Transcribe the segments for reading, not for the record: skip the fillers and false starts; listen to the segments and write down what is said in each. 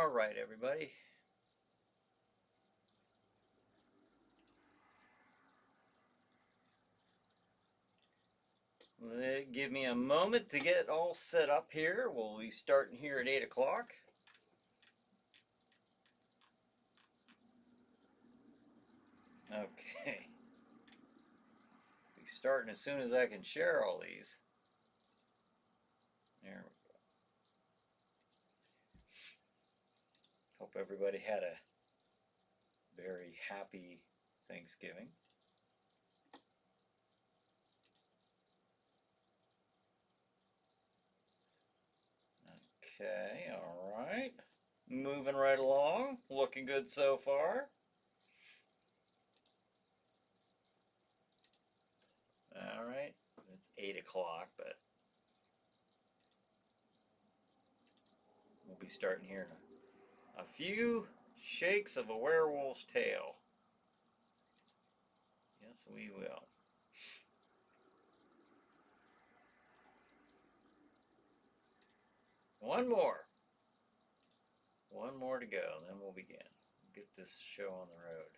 All right, everybody. Give me a moment to get all set up here. We'll be starting here at 8 o'clock. Okay. Be starting as soon as I can share all these. There we go. Hope everybody had a very happy Thanksgiving. Okay, all right. Moving right along. Looking good so far. All right. It's 8 o'clock, but we'll be starting here in a few shakes of a werewolf's tail. Yes, we will. One more. One more to go, then we'll begin. Get this show on the road.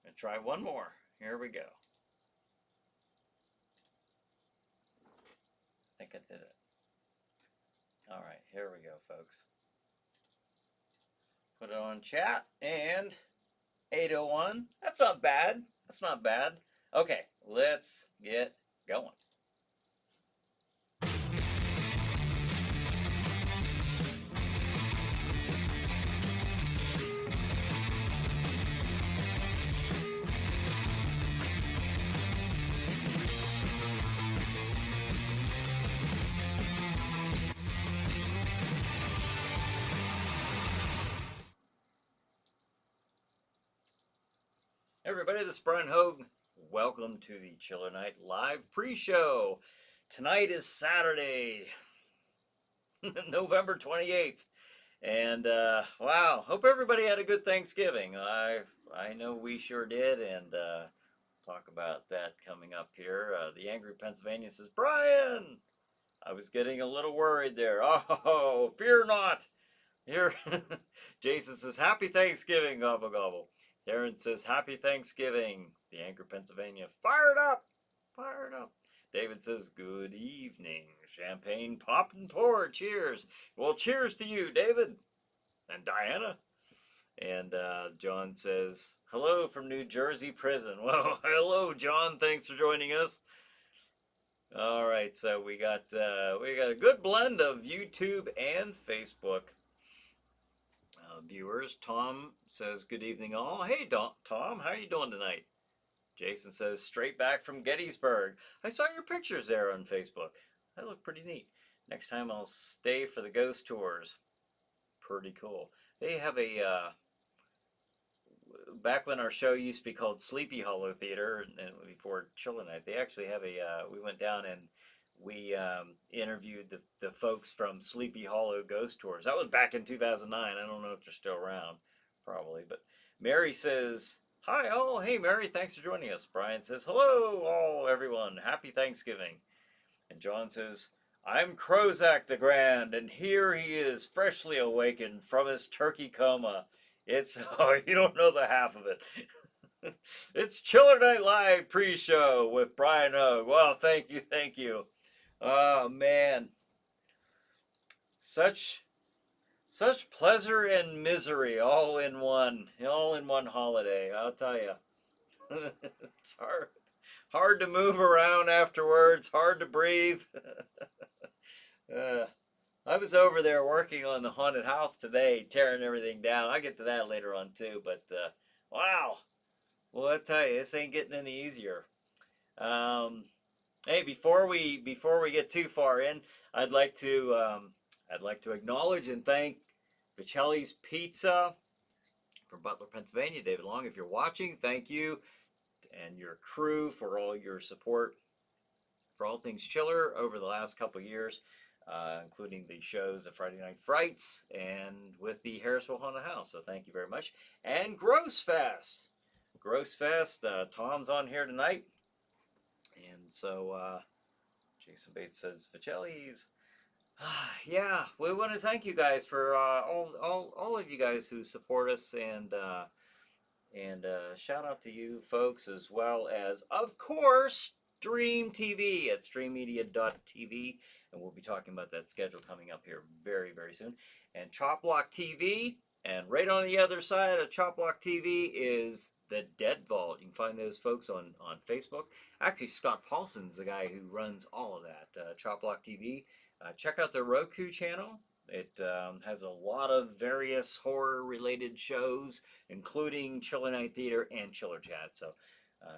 And try one more. Here we go. I think I did it. All right, here we go, folks. Put it on chat, and 8:01. That's not bad. That's not bad. Okay, let's get going. Everybody, this is Brian Hogue. Welcome to the Chiller Night Live pre-show. Tonight is Saturday, November 28th. And wow, hope everybody had a good Thanksgiving. I know we sure did, and talk about that coming up here. The Angry Pennsylvania says, Brian, I was getting a little worried there. Oh, fear not. Here, Jason says, Happy Thanksgiving, gobble gobble. Darren says, Happy Thanksgiving. The Angry Pennsylvania, fired up, fired up. David says, Good evening. Champagne pop and pour. Cheers. Well, cheers to you, David and Diana. And John says, Hello from New Jersey prison. Well, hello, John. Thanks for joining us. All right, so we got a good blend of YouTube and Facebook viewers. Tom says, Good evening, all. Hey, Tom, how are you doing tonight? Jason says, Straight back from Gettysburg. I saw your pictures there on Facebook. That look pretty neat. Next time I'll stay for the ghost tours. Pretty cool. They have a back when our show used to be called Sleepy Hollow Theater, and before Chiller Night, they actually have a we went down and we interviewed the folks from Sleepy Hollow Ghost Tours. That was back in 2009. I don't know if they're still around, probably. But Mary says, Hi all. Hey Mary, thanks for joining us. Brian says, Hello all, everyone. Happy Thanksgiving. And John says, I'm Crozak the Grand, and here he is, freshly awakened from his turkey coma. It's, oh, you don't know the half of it. It's Chiller Night Live pre-show with Brian Hogue. Well, thank you, thank you. Oh, man. Such pleasure and misery all in one holiday, I'll tell you. It's hard to move around afterwards, hard to breathe. I was over there working on the haunted house today, tearing everything down. I'll get to that later on too, but wow. Well, I tell you, this ain't getting any easier. Hey, before we get too far in, I'd like to acknowledge and thank Vicelli's Pizza from Butler, Pennsylvania. David Long, if you're watching, thank you, and your crew for all your support for all things Chiller over the last couple of years. Including the shows of Friday Night Frights and with the Harrisville Haunted House. So thank you very much. And Gross Fest. Gross Fest. Tom's on here tonight, and so Jason Bates says Vicelli's. Yeah, we want to thank you guys for all of you guys who support us, and shout out to you folks, as well as, of course, Stream TV at streammedia.tv, and we'll be talking about that schedule coming up here very, very soon. And Chop Block TV, and right on the other side of Chop Block TV is the Dead Vault. You can find those folks on Facebook. Actually, Scott Paulson's the guy who runs all of that, Chop Block TV. Check out their Roku channel. It has a lot of various horror-related shows, including Chiller Night Theater and Chiller Chat. So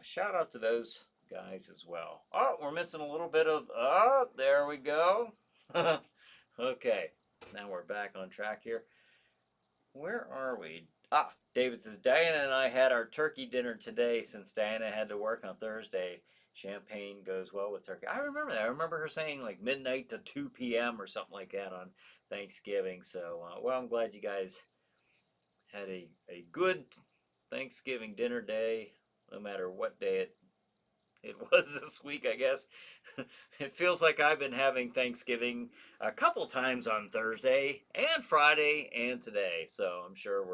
shout out to those guys as well. Oh, we're missing a little bit of... Oh, there we go. Okay, now we're back on track here. Where are we? Ah, David says, Diana and I had our turkey dinner today since Diana had to work on Thursday. Champagne goes well with turkey. I remember that. I remember her saying like midnight to 2 p.m. or something like that on Thanksgiving. So, well, I'm glad you guys had a good Thanksgiving dinner day, no matter what day it was this week, I guess. It feels like I've been having Thanksgiving a couple times on Thursday and Friday and today. So I'm sure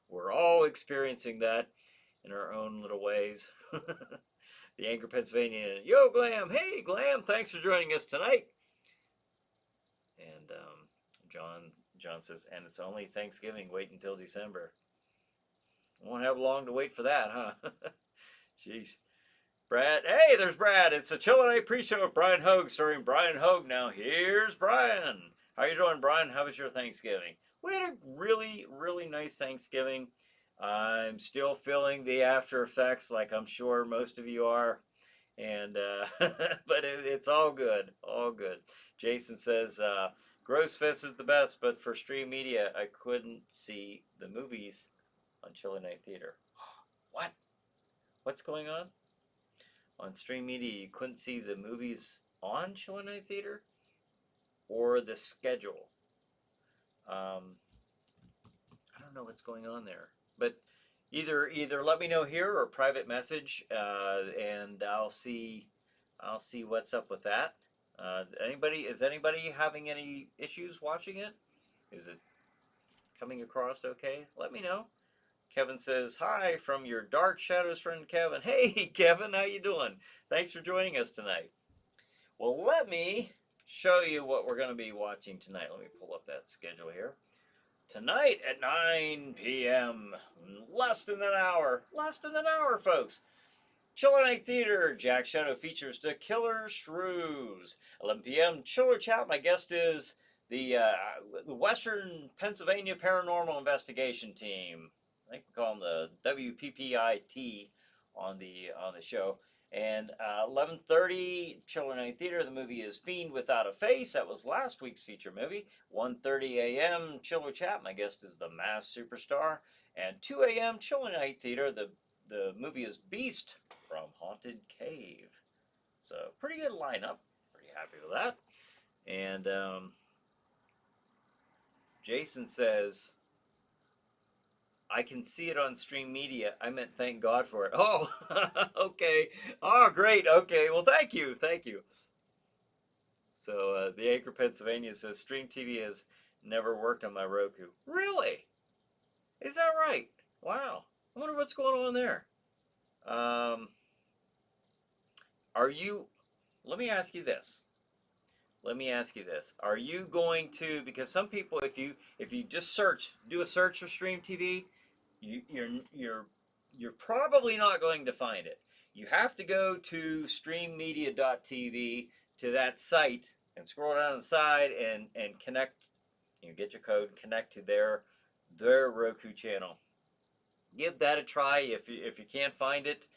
we're all experiencing that in our own little ways. The Anchor, Pennsylvania. Yo, Glam. Hey, Glam. Thanks for joining us tonight. And John says, and it's only Thanksgiving. Wait until December. Won't have long to wait for that, huh? Jeez. Brad. Hey, there's Brad. It's a Chiller Night pre-show with Brian Hogue, starring Brian Hogue. Now, here's Brian. How you doing, Brian? How was your Thanksgiving? We had a really, really nice Thanksgiving. I'm still feeling the after effects, like I'm sure most of you are, and but it's all good, all good. Jason says, Gross Fest is the best, but for Stream Media, I couldn't see the movies on Chiller Night Theater. What? What's going on? On Stream Media, you couldn't see the movies on Chiller Night Theater, or the schedule? I don't know what's going on there. But either let me know here or private message, and I'll see what's up with that. Is anybody having any issues watching it? Is it coming across okay? Let me know. Kevin says, hi from your Dark Shadows friend, Kevin. Hey, Kevin, how you doing? Thanks for joining us tonight. Well, let me show you what we're going to be watching tonight. Let me pull up that schedule here. Tonight at 9 p.m., less than an hour, folks. Chiller Night Theater, Jack Shadow features The Killer Shrews. 11 p.m., Chiller Chat. My guest is the Western Pennsylvania Paranormal Investigation Team. I think we call them the WPPIT on the show. And 11:30, Chiller Night Theater. The movie is Fiend Without a Face. That was last week's feature movie. 1:30 a.m., Chiller Chat. My guest is the Masked Superstar. And 2 a.m., Chiller Night Theater. The movie is Beast from Haunted Cave. So pretty good lineup. Pretty happy with that. And Jason says, I can see it on Stream Media. I meant thank God for it. Oh, okay. Oh, great. Okay. Well, thank you. Thank you. So the Anchor, Pennsylvania says Stream TV has never worked on my Roku. Really? Is that right? Wow. I wonder what's going on there. Are you... Let me ask you this. Are you going to... Because some people, if you just do a search for Stream TV, you're probably not going to find it. You have to go to streammedia.tv, to that site, and scroll down the side and connect. Get your code, connect to their Roku channel. Give that a try if you can't find it.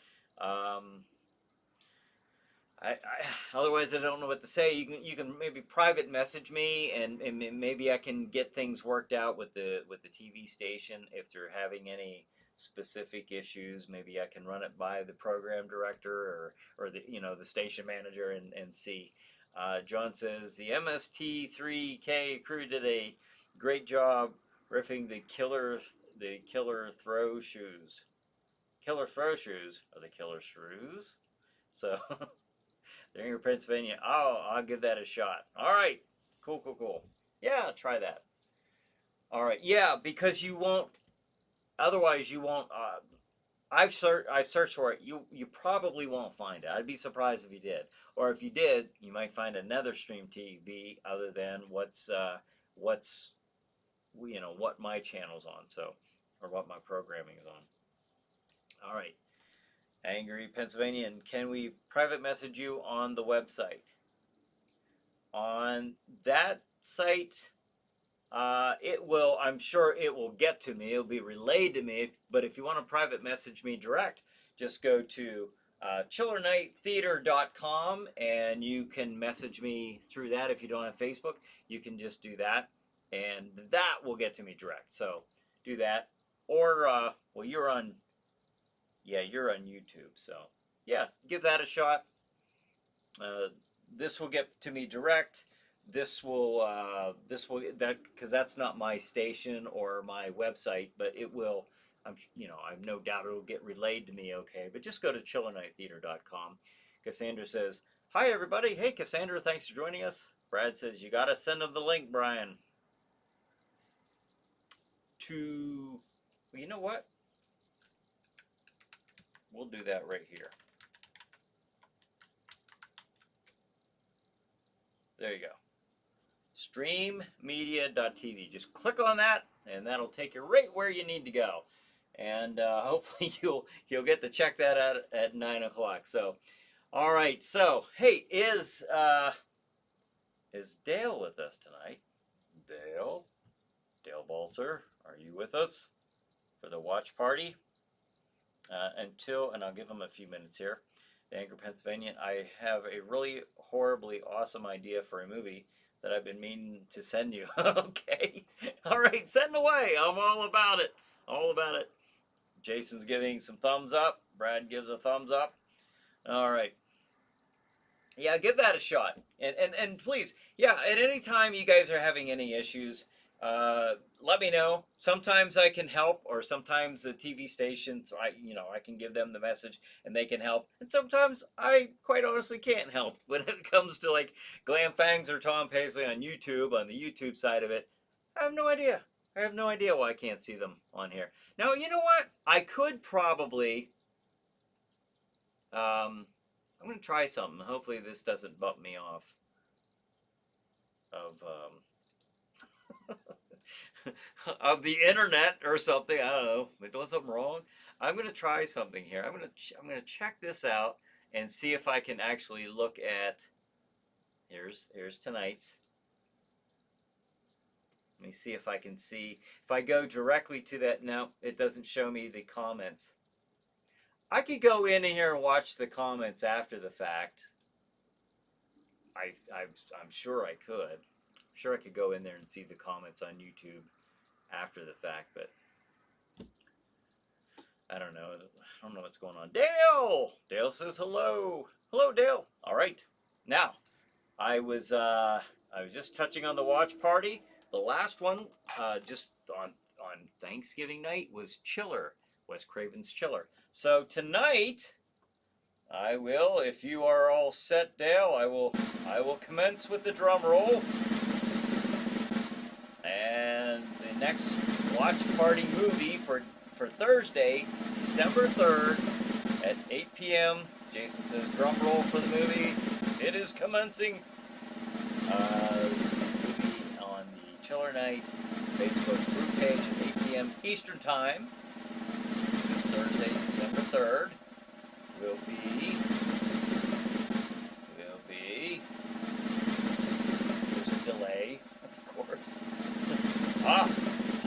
Otherwise, I don't know what to say. You can maybe private message me, and maybe I can get things worked out with the TV station if they're having any specific issues. Maybe I can run it by the program director or the the station manager and see. John says the MST3K crew did a great job riffing the killer throw shoes. killer throw shoes are the killer shrews. So they're in Pennsylvania. Oh, I'll give that a shot. All right. Cool, cool, cool. Yeah, try that. All right. Yeah, because you won't. Otherwise, you won't. I've searched for it. You probably won't find it. I'd be surprised if you did. Or if you did, you might find another stream TV other than what's what my channel's on. So, or what my programming is on. All right. Angry Pennsylvanian, can we private message you on the website? On that site, it will, I'm sure it will get to me. It'll be relayed to me. But if you want to private message me direct, just go to chillernighttheater.com and you can message me through that. If you don't have Facebook, you can just do that. And that will get to me direct. So do that. Or, well, you're on YouTube. So yeah, give that a shot. This will get to me direct. This will because that's not my station or my website, but it will. I've no doubt it'll get relayed to me. Okay, but just go to chillernighttheater.com. Cassandra says, "Hi everybody. Hey Cassandra, thanks for joining us." Brad says, "You gotta send them the link, Brian." Well, you know what? We'll do that right here. There you go. Streammedia.tv. Just click on that, and that'll take you right where you need to go. And hopefully you'll get to check that out at 9 o'clock. So, all right. So, hey, is Dale with us tonight? Dale Balzer, are you with us for the watch party? And I'll give him a few minutes here. The Angry Pennsylvanian, I have a really horribly awesome idea for a movie that I've been meaning to send you. Okay. All right, send away. I'm all about it. All about it. Jason's giving some thumbs up. Brad gives a thumbs up. All right. Yeah, give that a shot. And please, yeah, at any time you guys are having any issues, let me know. Sometimes I can help, or sometimes the TV station, I can give them the message and they can help. And sometimes I quite honestly can't help when it comes to like Glam Fangs or Tom Paisley on YouTube, on the YouTube side of it. I have no idea. I have no idea why I can't see them on here. Now, you know what? I could probably, I'm going to try something. Hopefully this doesn't bump me off of, of the internet or something. I don't know. Am I doing something wrong? I'm going to try something here. I'm going to check this out and see if I can actually look at. Here's tonight's. Let me see if I can see. If I go directly to that, no, it doesn't show me the comments. I could go in here and watch the comments after the fact. I'm sure I could. I'm sure I could go in there and see the comments on YouTube after the fact, but I don't know. I don't know what's going on. Dale says hello. Hello, Dale. All right. Now, I was just touching on the watch party. The last one, just on Thanksgiving night, was Chiller, Wes Craven's Chiller. So tonight, I will, if you are all set, Dale, I will commence with the drum roll. And the next watch party movie for Thursday, December 3rd at 8 p.m. Jason says drum roll for the movie. It is commencing. Movie on the Chiller Night Facebook group page at 8 p.m. Eastern Time. This Thursday, December 3rd, will be. There's a delay, of course.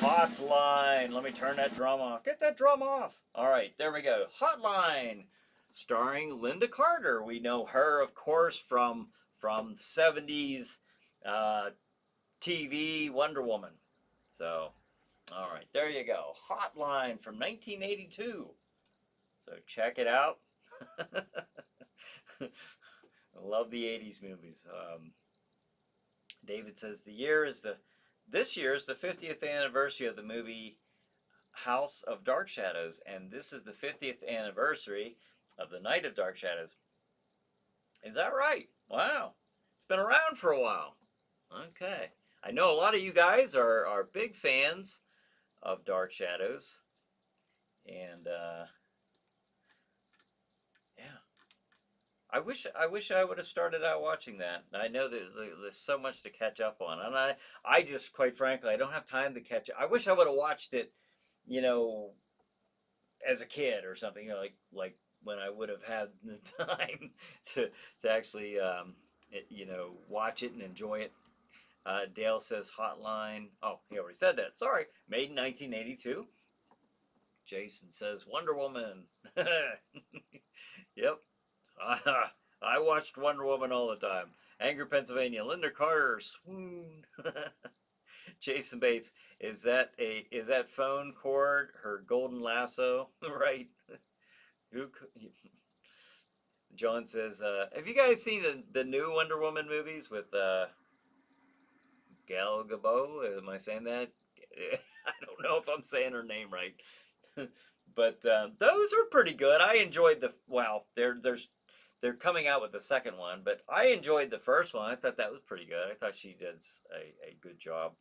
Hotline. Let me turn that drum off. Get that drum off. All right, there we go. Hotline, starring Linda Carter. We know her, of course, from 70s TV Wonder Woman. So, all right, there you go. Hotline from 1982. So check it out. I love the 80s movies. David says this year is the 50th anniversary of the movie House of Dark Shadows, and this is the 50th anniversary of the Night of Dark Shadows. Is that right? Wow. It's been around for a while. Okay. I know a lot of you guys are big fans of Dark Shadows. And yeah. I wish I would have started out watching that. I know there's so much to catch up on. And I just, quite frankly, I don't have time to catch it. I wish I would have watched it, you know, as a kid or something, like when I would have had the time to actually watch it and enjoy it. Dale says Hotline. Oh, he already said that. Sorry, made in 1982. Jason says Wonder Woman. Yep. I watched Wonder Woman all the time. Angry Pennsylvania. Linda Carter. Swoon. Jason Bates. Is that phone cord her golden lasso? Right. Who? John says, have you guys seen the new Wonder Woman movies with Gal Gadot? Am I saying that? I don't know if I'm saying her name right. But those are pretty good. I enjoyed they're coming out with the second one, but I enjoyed the first one. I thought that was pretty good. I thought she did a good job.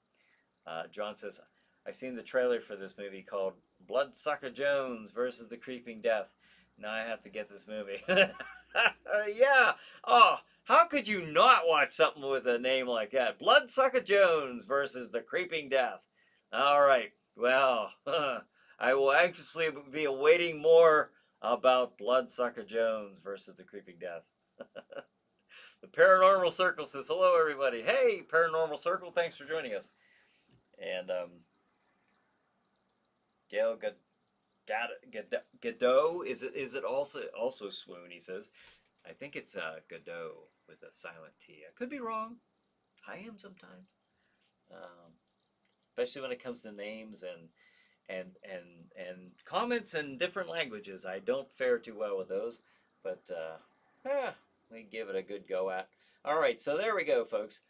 John says, I've seen the trailer for this movie called Bloodsucker Jones versus the Creeping Death. Now I have to get this movie. Yeah. Oh, how could you not watch something with a name like that? Bloodsucker Jones versus the Creeping Death. All right. Well, I will anxiously be awaiting more about Bloodsucker Jones versus the Creeping Death. The Paranormal Circle says, hello, everybody. Hey, Paranormal Circle, thanks for joining us. And Gail Gadot, is it also swoon? He says, I think it's Gadot with a silent T. I could be wrong. I am sometimes, especially when it comes to names and comments in different languages. I don't fare too well with those, but we give it a good go at. All right, so there we go, folks.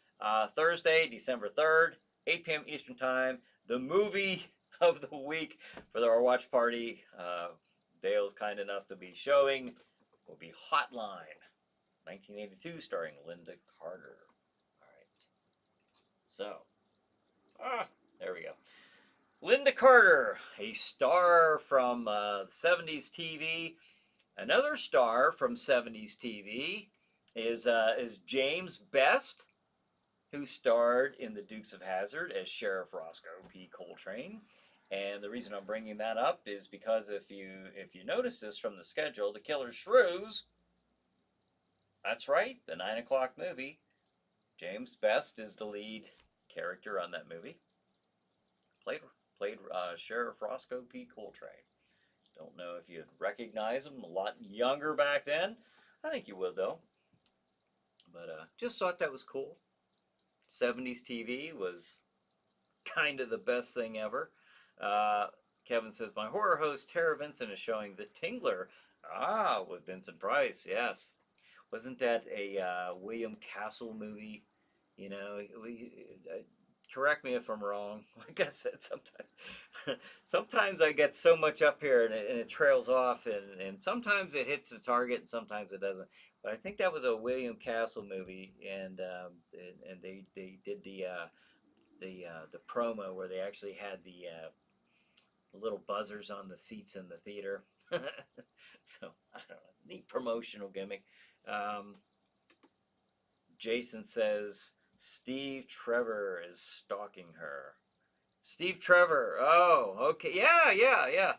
Thursday, December 3rd, 8 p.m. Eastern Time. The movie of the week for our watch party, Dale's kind enough to be showing, will be Hotline, 1982, starring Linda Carter. All right. So, there we go. Linda Carter, a star from 70s TV. Another star from 70s TV is James Best, who starred in The Dukes of Hazzard as Sheriff Roscoe P. Coltrane. And the reason I'm bringing that up is because if you notice this from the schedule, The Killer Shrews, that's right, the 9 o'clock movie, James Best is the lead character on that movie. Played Sheriff Roscoe P. Coltrane. Don't know if you'd recognize him. A lot younger back then. I think you would, though. But just thought that was cool. 70s TV was kind of the best thing ever. Kevin says, my horror host Tara Vincent is showing The Tingler. With Vincent Price, yes. Wasn't that a William Castle movie? You know, correct me if I'm wrong. Like I said, sometimes I get so much up here and it trails off, and sometimes it hits the target and sometimes it doesn't. But I think that was a William Castle movie, and they did the promo where they actually had the little buzzers on the seats in the theater. So I don't know, neat promotional gimmick. Jason says Steve Trevor is stalking her. Steve Trevor. Oh, okay. Yeah.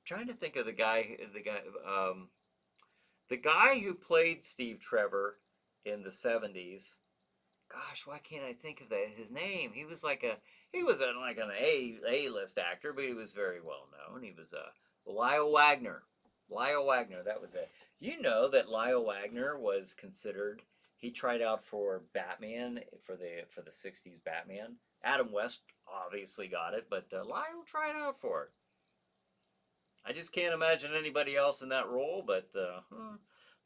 Trying to think of the guy who played Steve Trevor in the 70s. Gosh, why can't I think of his name? He was like an A-list actor, but he was very well known. He was Lyle Wagner. Lyle Wagner, that was it. You know that Lyle Wagner was considered. He tried out for Batman for the 60s Batman. Adam West obviously got it, but Lyle tried out for it. I just can't imagine anybody else in that role, but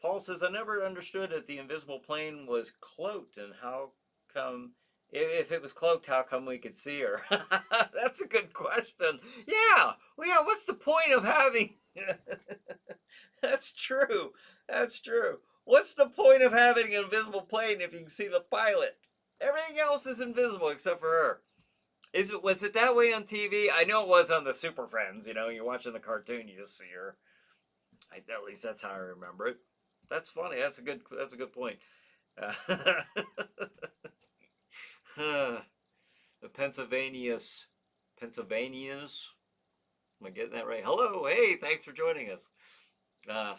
Paul says, I never understood that the invisible plane was cloaked, and how come If it was cloaked, how come we could see her? That's a good question. Yeah, well, yeah. What's the point of having? That's true. That's true. What's the point of having an invisible plane if you can see the pilot? Everything else is invisible except for her. Was it that way on TV? I know it was on the Super Friends. You know, you're watching the cartoon, you just see her. At least that's how I remember it. That's funny. That's a good point. Uh, the Pennsylvanians. Am I getting that right? Hello, hey, thanks for joining us. Uh,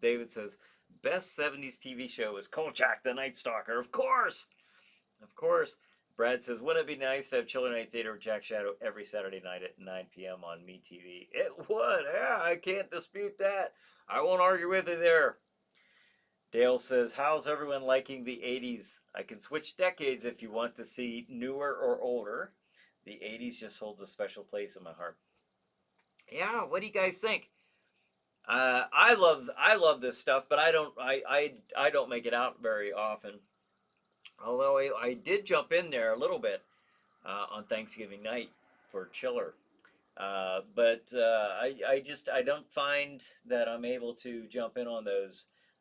David says, best 70s TV show is Kolchak the Night Stalker. Of course! Of course. Brad says, wouldn't it be nice to have Chiller Night Theater with Jack Shadow every Saturday night at 9 p.m. on MeTV? It would. Yeah, I can't dispute that. I won't argue with you there. Dale says, how's everyone liking the 80s? I can switch decades if you want to see newer or older. The 80s just holds a special place in my heart. Yeah, what do you guys think? I love this stuff, but I don't make it out very often. Although I did jump in there a little bit on Thanksgiving night for Chiller. I don't find that I'm able to jump in on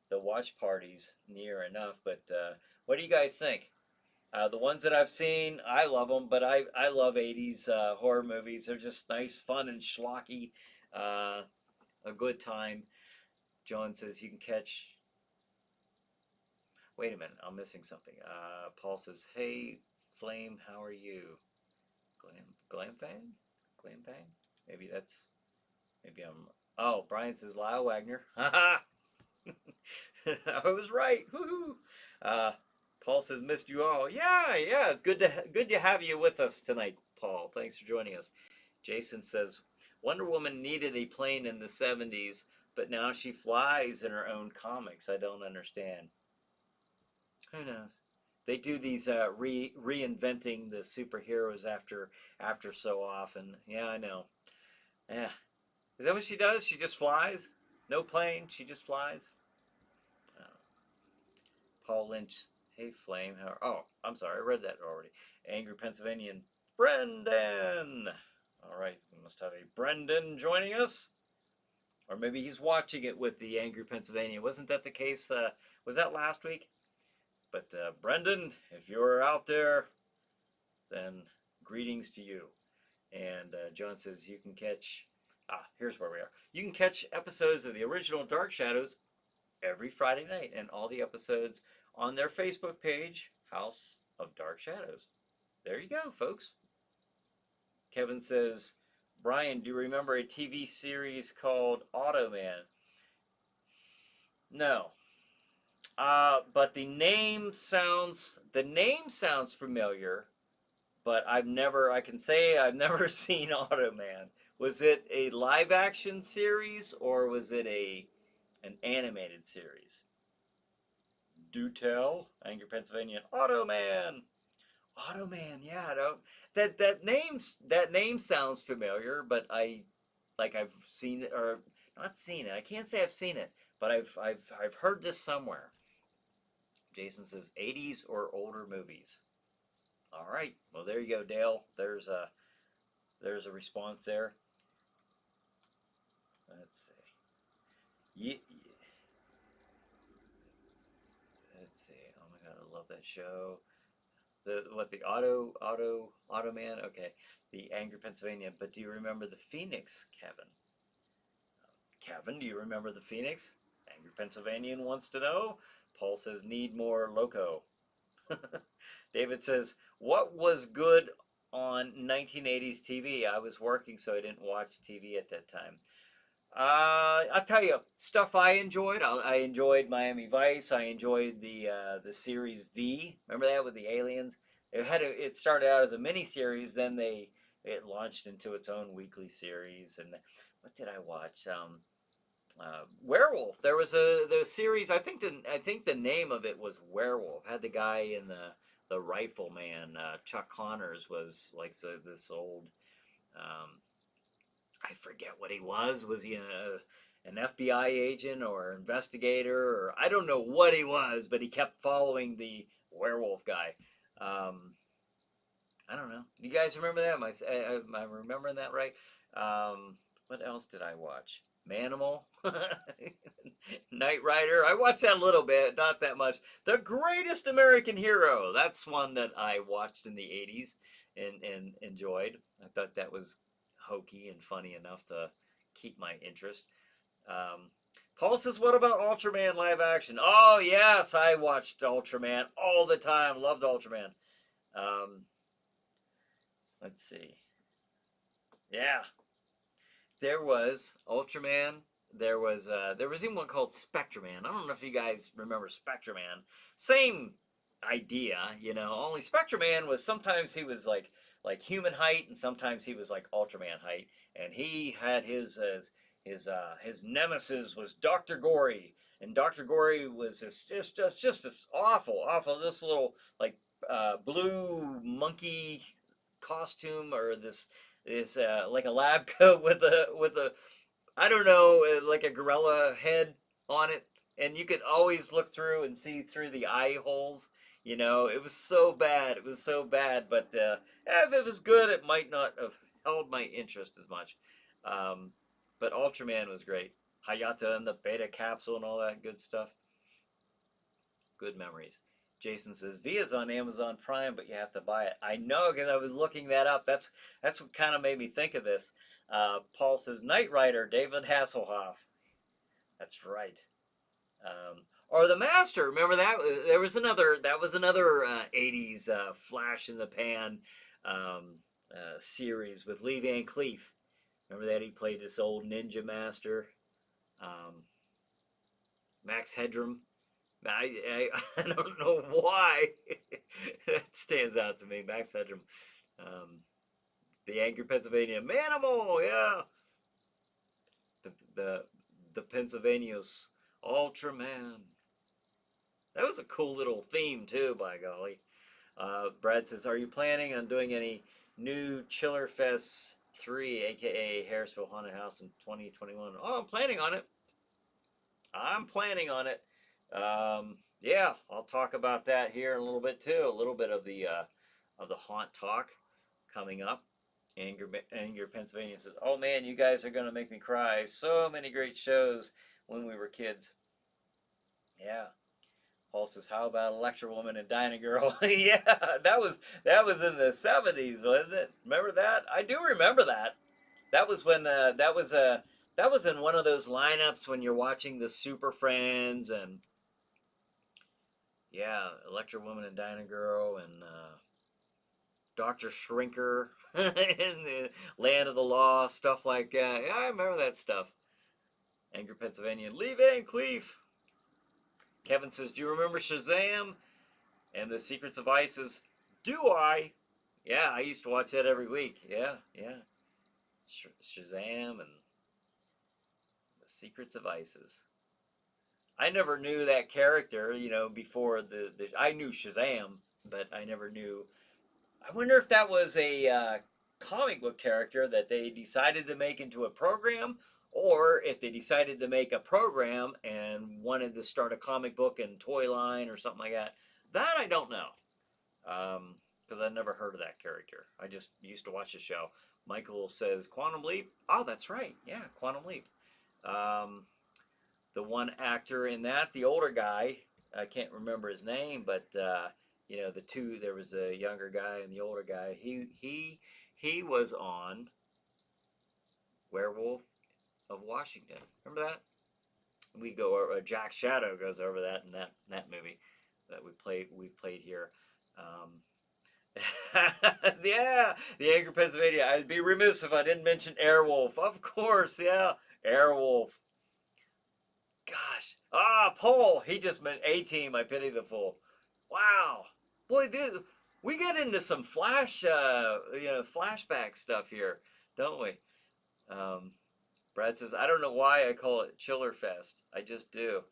the watch parties near enough. But what do you guys think? The ones that I've seen, I love them, but I love 80s horror movies. They're just nice, fun, and schlocky. Uh, a good time. John says you can catch. Wait a minute, I'm missing something. Paul says, "Hey, Flame, how are you?" Glamfang? Glamfang? Maybe that's. Maybe I'm. Oh, Brian says Lyle Wagner. Haha. I was right. Woohoo! Paul says missed you all. Yeah, yeah. It's good to have you with us tonight, Paul. Thanks for joining us. Jason says Wonder Woman needed a plane in the 70s, but now she flies in her own comics. I don't understand. Who knows? They do these reinventing the superheroes after so often. Yeah, I know. Yeah, is that what she does? She just flies? No plane. She just flies. Uh, Paul Lynch. Hey, Flame. How? Oh, I'm sorry. I read that already. Angry Pennsylvanian. Brendan. All right. We must have a Brendan joining us. Or maybe he's watching it with the Angry Pennsylvanian. Wasn't that the case? Was that last week? But Brendan, if you're out there, then greetings to you. And John says you can catch. Here's where we are. You can catch episodes of the original Dark Shadows every Friday night, and all the episodes on their Facebook page, House of Dark Shadows. There you go, folks. Kevin says, Brian, do you remember a TV series called Automan? No. But the name sounds familiar, but I can say I've never seen Automan. Was it a live action series or was it an animated series? Do tell, Angry Pennsylvanian. Automan. Automan, yeah, I don't that name sounds familiar, but I've seen it or not seen it. I can't say I've seen it, but I've heard this somewhere. Jason says 80s or older movies. All right. Well, there you go, Dale. There's a response there. Let's see. Let's see. Oh my God, I love that show. The Automan? Okay, the Angry Pennsylvania. But do you remember the Phoenix, Kevin? Kevin, do you remember the Phoenix? Angry Pennsylvanian wants to know. Paul says need more loco. David says what was good on 1980s TV? I was working, so I didn't watch TV at that time. I'll tell you stuff I enjoyed. I enjoyed Miami Vice. I enjoyed the series V. Remember that with the aliens? It started out as a mini series, then it launched into its own weekly series. And what did I watch? Werewolf. There was the series. I think the name of it was Werewolf. Had the guy in the Rifleman. Chuck Connors was like this old. I forget what he was. Was he an FBI agent or investigator? Or I don't know what he was, but he kept following the werewolf guy. I don't know. You guys remember that? Am I remembering that right? What else did I watch? Manimal, Knight Rider. I watched that a little bit, not that much. The Greatest American Hero. That's one that I watched in the '80s and enjoyed. I thought that was hokey and funny enough to keep my interest. Um, Paul says, "What about Ultraman live action?" Oh yes, I watched Ultraman all the time. Loved Ultraman. Um, let's see. Yeah, there was Ultraman. There was even one called Spectreman. I don't know if you guys remember Spectreman. Same idea, you know. Only Spectreman was sometimes he was like human height, and sometimes he was like Ultraman height. And he had his nemesis was Doctor Gory, and Doctor Gory was just this awful this little like blue monkey costume, or this like a lab coat with a I don't know, like a gorilla head on it, and you could always look through and see through the eye holes. You know, it was so bad. It was so bad, but if it was good, it might not have held my interest as much. Um, but Ultraman was great. Hayata and the Beta Capsule and all that good stuff. Good memories. Jason says Via's on Amazon Prime, but you have to buy it. I know because I was looking that up. That's what kind of made me think of this. Paul says Knight Rider, David Hasselhoff. That's right. Or the Master. Remember that? There was another. That was another '80s flash in the pan series with Lee Van Cleef. Remember that he played this old ninja master, um, Max Headroom. I don't know why that stands out to me. Max Headroom, um, the Angry Pennsylvania Manimal, yeah, the the the Pennsylvania's Ultraman. That was a cool little theme too, by golly. Brad says, "Are you planning on doing any new Chiller Fest 3, aka Harrisville Haunted House in 2021?" Oh, I'm planning on it. I'm planning on it. Yeah, I'll talk about that here in a little bit too. A little bit of the haunt talk coming up. Anger Pennsylvania says, "Oh man, you guys are gonna make me cry. So many great shows when we were kids." Yeah. Paul says, "How about Electra Woman and Dyna Girl?" Yeah, that was in the '70s, wasn't it? Remember that? I do remember that. That was when that was in one of those lineups when you're watching the Super Friends and yeah, Electra Woman and Dyna Girl and Doctor Shrinker and the Land of the Lost, stuff like that. Yeah, I remember that stuff. Angry Pennsylvania, Lee Van Cleef. Kevin says, "Do you remember Shazam and the Secrets of Isis?" Do I? Yeah, I used to watch that every week. Yeah, yeah. Shazam and the Secrets of Isis. I never knew that character, you know, before the I knew Shazam, but I never knew. I wonder if that was a comic book character that they decided to make into a program, or if they decided to make a program and wanted to start a comic book and toy line or something like that. That I don't know, because I never heard of that character. I just used to watch the show. Michael says Quantum Leap. Oh, that's right. Yeah, Quantum Leap. Um, the one actor in that, the older guy, I can't remember his name, but you know, the two, there was a younger guy and the older guy. He was on Werewolf of Washington. Remember that? We go, Jack Shadow goes over that in that movie that we played here. Um, yeah, the Angry Pennsylvania. I'd be remiss if I didn't mention Airwolf. Of course, yeah, Airwolf. Gosh. Paul. He just meant A Team. I pity the fool. Wow. Boy, we get into some flashback stuff here, don't we? Um, Brad says, "I don't know why I call it Chiller Fest. I just do."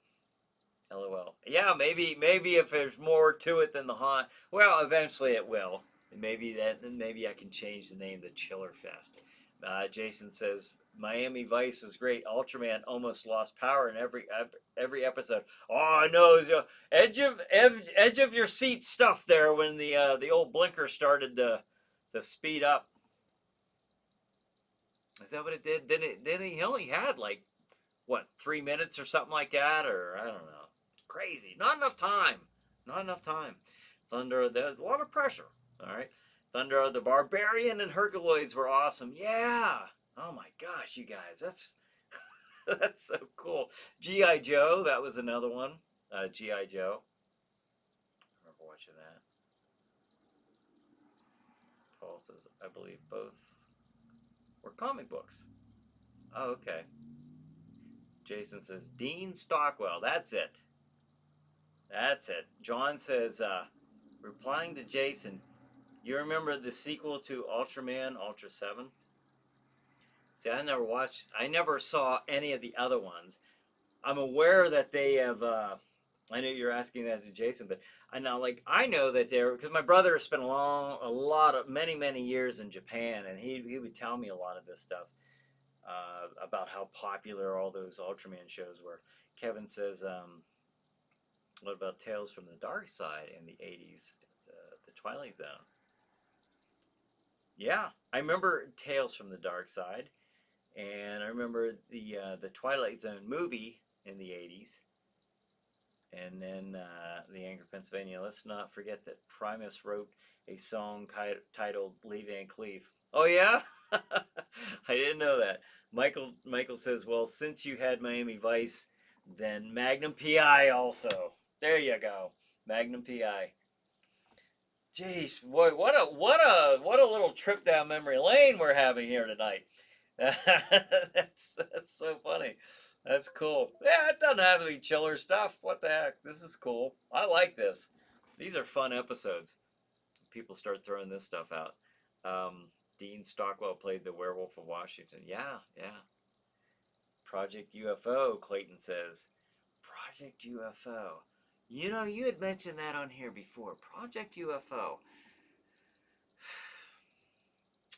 LOL. Yeah, maybe if there's more to it than the haunt. Well, eventually it will. Maybe I can change the name to Chiller Fest. Jason says Miami Vice was great. Ultraman almost lost power in every episode. Oh, I know. It was, edge of your seat stuff there when the old blinker started to the speed up. Is that what it did? Then he only had like what 3 minutes or something like that, or I don't know. Crazy. Not enough time. Not enough time. Thunder. There's a lot of pressure. All right. Thunder the Barbarian and Herculoids were awesome. Yeah. Oh my gosh, you guys, that's that's so cool. G.I. Joe, that was another one. G.I. Joe. I remember watching that. Paul says, I believe both were comic books. Oh, okay. Jason says, Dean Stockwell. That's it. That's it. John says, replying to Jason, you remember the sequel to Ultraman, Ultra 7? See, I never saw any of the other ones. I'm aware that they have, I know you're asking that to Jason, but I know that they're, because my brother spent many years in Japan, and he would tell me a lot of this stuff about how popular all those Ultraman shows were. Kevin says, what about Tales from the Dark Side in the 80s, the Twilight Zone? Yeah, I remember Tales from the Dark Side, and I remember the Twilight Zone movie in the 80s, and then the Angry Pennsylvania. Let's not forget that Primus wrote a song titled Lee Van Cleef. Oh yeah, I didn't know that. Michael says, well, since you had Miami Vice, then Magnum PI also. There you go, Magnum PI. Jeez, boy, what a little trip down memory lane we're having here tonight. that's so funny. That's cool. Yeah, it doesn't have to be chiller stuff. What the heck? This is cool. I like this. These are fun episodes. People start throwing this stuff out. Dean Stockwell played the Werewolf of Washington. Yeah, yeah. Project UFO, Clayton says. Project UFO. You know, you had mentioned that on here before. Project UFO.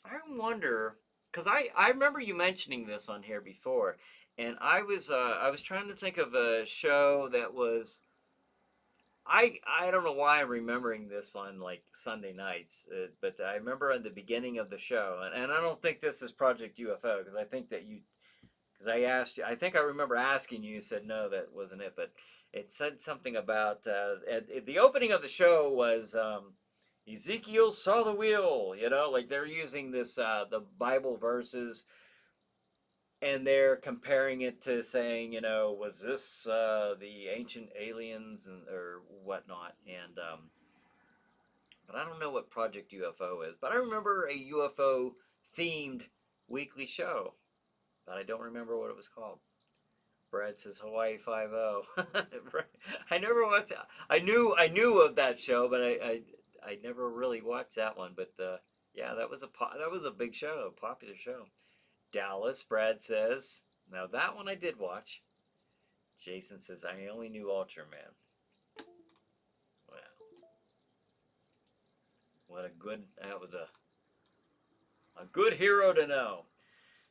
I wonder, because I remember you mentioning this on here before, and I was trying to think of a show that was. I don't know why I'm remembering this on like Sunday nights, but I remember in the beginning of the show, and I don't think this is Project UFO because I think that you, because I asked you, I think I remember asking you, you said no, that wasn't it, but it said something about the opening of the show was Ezekiel saw the wheel, you know, like they're using this the Bible verses, and they're comparing it to saying, you know, was this the ancient aliens and or whatnot, and but I don't know what Project UFO is, but I remember a UFO themed weekly show, but I don't remember what it was called. Brad says Hawaii Five O. I never watched. I knew of that show, but I never really watched that one. But yeah, that was a big show, a popular show. Dallas. Brad says now that one I did watch. Jason says I only knew Ultraman. Wow, what a good that was a good hero to know.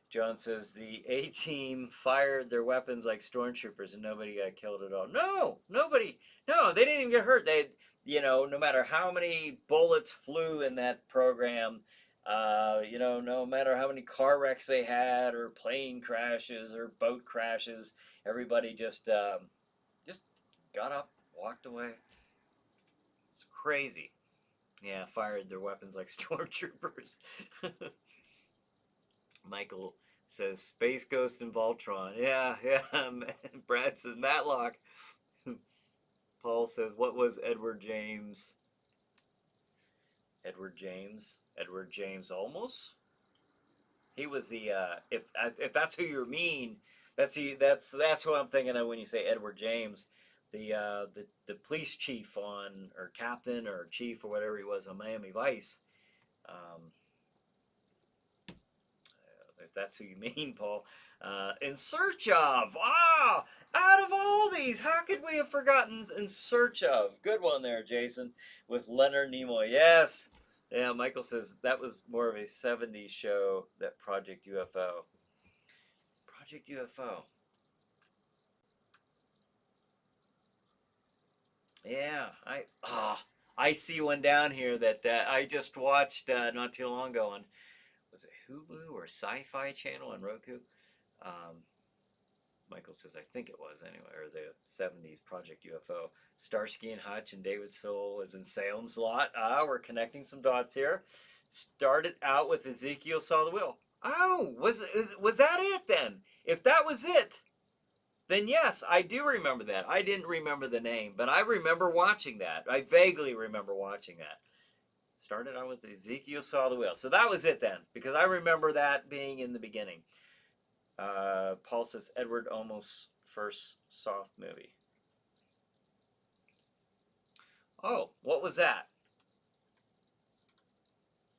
John says the A team fired their weapons like stormtroopers and nobody got killed at all. No, nobody. No, they didn't even get hurt. They, you know, no matter how many bullets flew in that program, you know, no matter how many car wrecks they had or plane crashes or boat crashes, everybody just got up, walked away. It's crazy. Yeah, fired their weapons like stormtroopers. Michael says Space Ghost and Voltron. Yeah, yeah. Brad says Matlock. Paul says, what was Edward James? Edward James? Edward James Olmos? He was the if that's who you mean, that's who I'm thinking of when you say Edward James, the police chief on or captain or chief or whatever he was on Miami Vice. Um, if that's who you mean, Paul. In search of. Out of all these, how could we have forgotten In Search of? Good one there, Jason, with Leonard Nimoy. Yes. Yeah, Michael says that was more of a 70s show, that Project UFO. Project UFO. Yeah, I see one down here that I just watched not too long ago on, was it Hulu or Sci-Fi Channel on Roku? Um, Michael says, I think it was anyway, or the 70s Project UFO. Starsky and Hutch and David Soul was in Salem's Lot. We're connecting some dots here. Started out with Ezekiel Saw the Will. Oh, was that it then? If that was it, then yes, I do remember that. I didn't remember the name, but I remember watching that. I vaguely remember watching that. Started out with Ezekiel Saw the Will. So that was it then, because I remember that being in the beginning. Paul says Edward Olmos' first soft movie. Oh, what was that?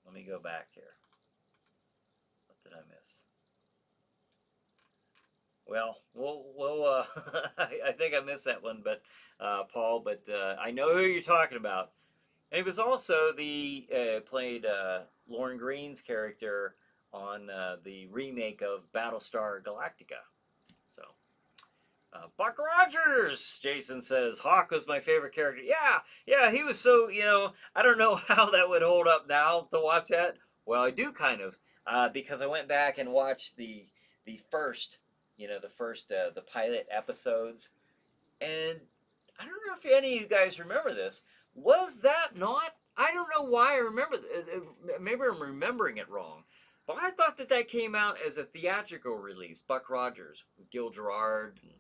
Let me go back here. What did I miss? Well, I think I missed that one, but Paul. But I know who you're talking about. And it was also the played Lorne Greene's character on the remake of Battlestar Galactica. So Buck Rogers, Jason says, Hawk was my favorite character. Yeah, he was so, I don't know how that would hold up now to watch that. Well, I do kind of, because I went back and watched the first, the pilot episodes, and I don't know if any of you guys remember this. Was that not? I don't know why I remember. Maybe I'm remembering it wrong. But I thought that came out as a theatrical release. Buck Rogers with Gil Gerard, and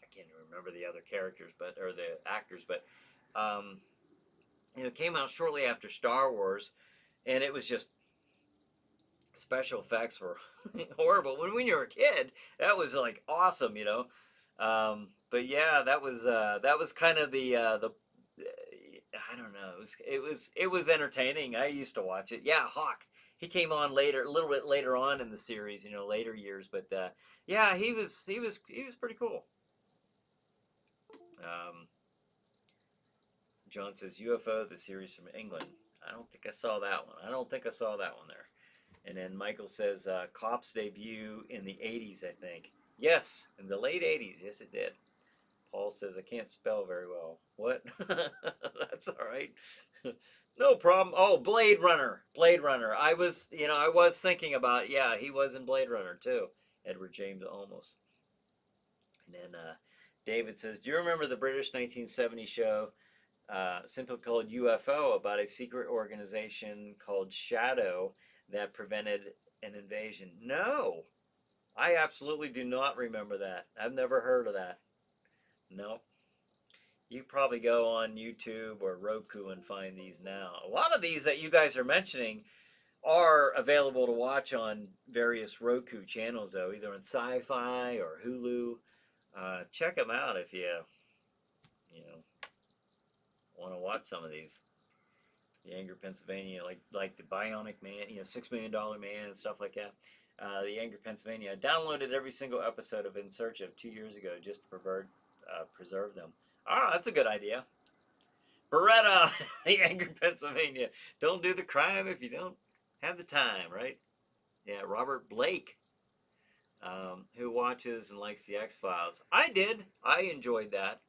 I can't even remember the other characters, or the actors, but it came out shortly after Star Wars, and it was just special effects were horrible. When you were a kid, that was like awesome. But yeah, that was kind of the I don't know. It was entertaining. I used to watch it. Yeah, Hawk. He came on later, a little bit later on in the series, later years. But yeah, he was pretty cool. Um, John says UFO, the series from England. I don't think I saw that one. I don't think I saw that one there. And then Michael says Cops debut in the 80s, I think. Yes, in the late 80s. Yes, it did. Paul says I can't spell very well. What? That's all right. No problem. Oh, Blade Runner. Blade Runner. I was thinking about, yeah, he was in Blade Runner too. Edward James Olmos. And then David says, do you remember the British 1970 show simply called UFO about a secret organization called Shadow that prevented an invasion? No, I absolutely do not remember that. I've never heard of that. No. You probably go on YouTube or Roku and find these now. A lot of these that you guys are mentioning are available to watch on various Roku channels, though, either on Sci-Fi or Hulu. Check them out if you want to watch some of these. The Angry Pennsylvania, like the Bionic Man, $6 Million Man and stuff like that. The Angry Pennsylvania. I downloaded every single episode of In Search of 2 years ago just to preserve them. That's a good idea. Beretta, the Angry Pennsylvania. Don't do the crime if you don't have the time, right? Yeah, Robert Blake, who watches and likes the X-Files. I did. I enjoyed that.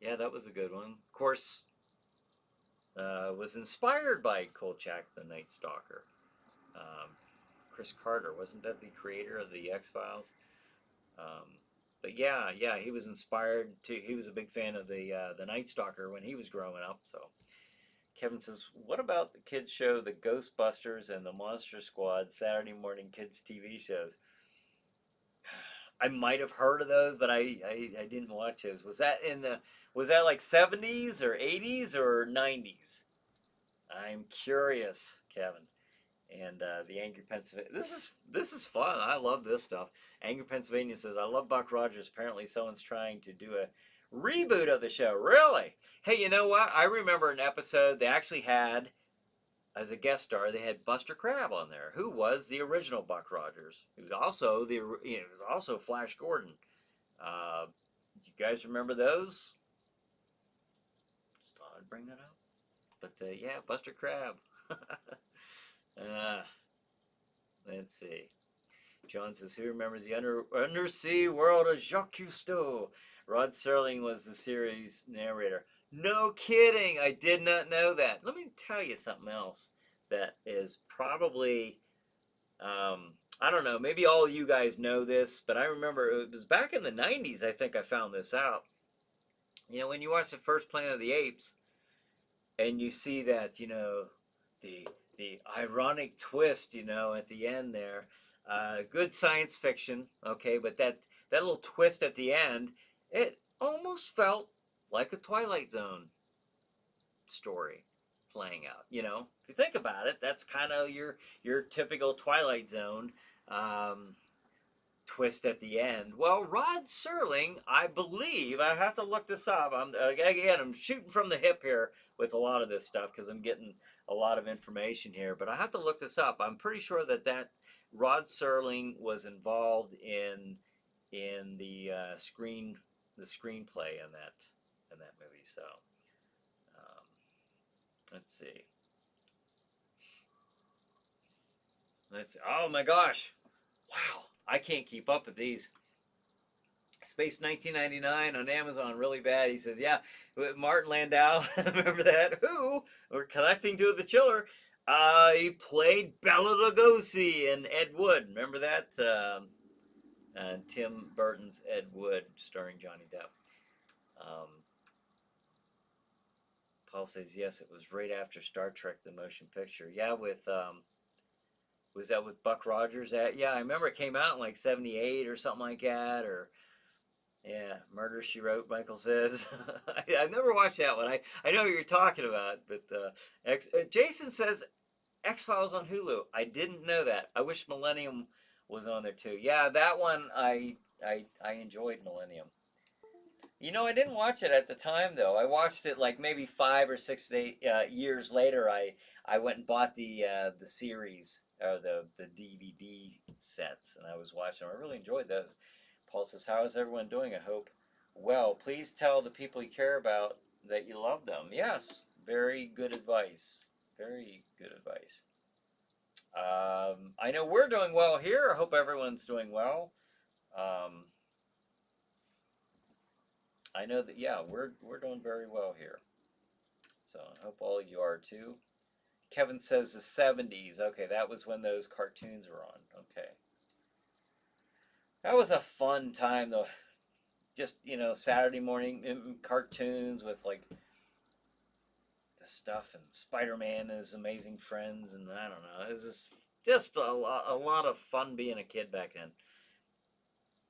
Yeah, that was a good one. Of course, was inspired by Kolchak, the Night Stalker. Chris Carter, wasn't that the creator of the X-Files? But yeah, he was inspired to. He was a big fan of the Night Stalker when he was growing up. So Kevin says, "What about the kids show, the Ghostbusters and the Monster Squad Saturday morning kids TV shows?" I might have heard of those, but I didn't watch those. Was that like 70s or 80s or 90s? I'm curious, Kevin. And the Angry Pennsylvania. This is fun. I love this stuff. Angry Pennsylvania says, "I love Buck Rogers. Apparently, someone's trying to do a reboot of the show." Really? Hey, you know what? I remember an episode they actually had as a guest star. They had Buster Crabbe on there, who was the original Buck Rogers. He was also Flash Gordon. Do you guys remember those? Just thought I'd bring that up. But yeah, Buster Crabbe. Let's see. John says, who remembers the undersea world of Jacques Cousteau? Rod Serling was the series narrator. No kidding. I did not know that. Let me tell you something else that is probably, I don't know, maybe all of you guys know this, but I remember it was back in the 90s, I think I found this out. When you watch the first Planet of the Apes and you see that, the ironic twist, at the end there, good science fiction, okay, but that little twist at the end, it almost felt like a Twilight Zone story playing out. If you think about it, that's kind of your typical Twilight Zone um, twist at the end. Well, Rod Serling, I believe, I have to look this up. I'm shooting from the hip here with a lot of this stuff because I'm getting a lot of information here, but I have to look this up. I'm pretty sure that Rod Serling was involved in the screenplay in that movie. So um, let's see. Oh my gosh. Wow. I can't keep up with these. Space 1999 on Amazon, really bad. He says, yeah, Martin Landau, remember that? Who? We're connecting to the chiller. He played Bela Lugosi in Ed Wood. Remember that? Tim Burton's Ed Wood, starring Johnny Depp. Um, Paul says, yes, it was right after Star Trek, the motion picture. Yeah, was that with Buck Rogers? Yeah, I remember it came out in like 78 or something like that. Or, yeah, Murder, She Wrote, Michael says. I never watched that one. I know what you're talking about. But Jason says X-Files on Hulu. I didn't know that. I wish Millennium was on there too. Yeah, that one I enjoyed Millennium. I didn't watch it at the time though. I watched it like maybe 5 or 6 years later. I went and bought the series or the DVD sets, and I was watching them. I really enjoyed those. Paul says, "How is everyone doing? I hope well. Please tell the people you care about that you love them." Yes, very good advice. Very good advice. I know we're doing well here. I hope everyone's doing well. Um, I know that, yeah, we're doing very well here. So I hope all of you are too. Kevin says the 70s. Okay, that was when those cartoons were on. Okay. That was a fun time though. Just, Saturday morning cartoons with like the stuff and Spider-Man and his amazing friends, and I don't know. It was just a lot of fun being a kid back then.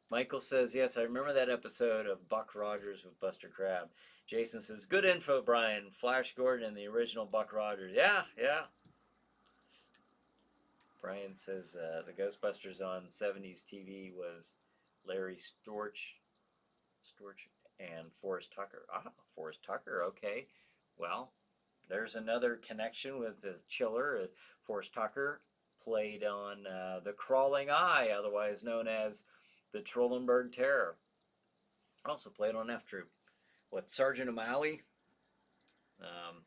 Michael says, yes, I remember that episode of Buck Rogers with Buster Crabbe. Jason says, good info, Brian. Flash Gordon and the original Buck Rogers. Yeah, yeah. Brian says, the Ghostbusters on 70s TV was Larry Storch and Forrest Tucker. Ah, Forrest Tucker, okay. Well, there's another connection with the chiller. Forrest Tucker played on The Crawling Eye, otherwise known as the Trollenberg Terror. Also played on F Troop. What, Sergeant O'Malley? Um,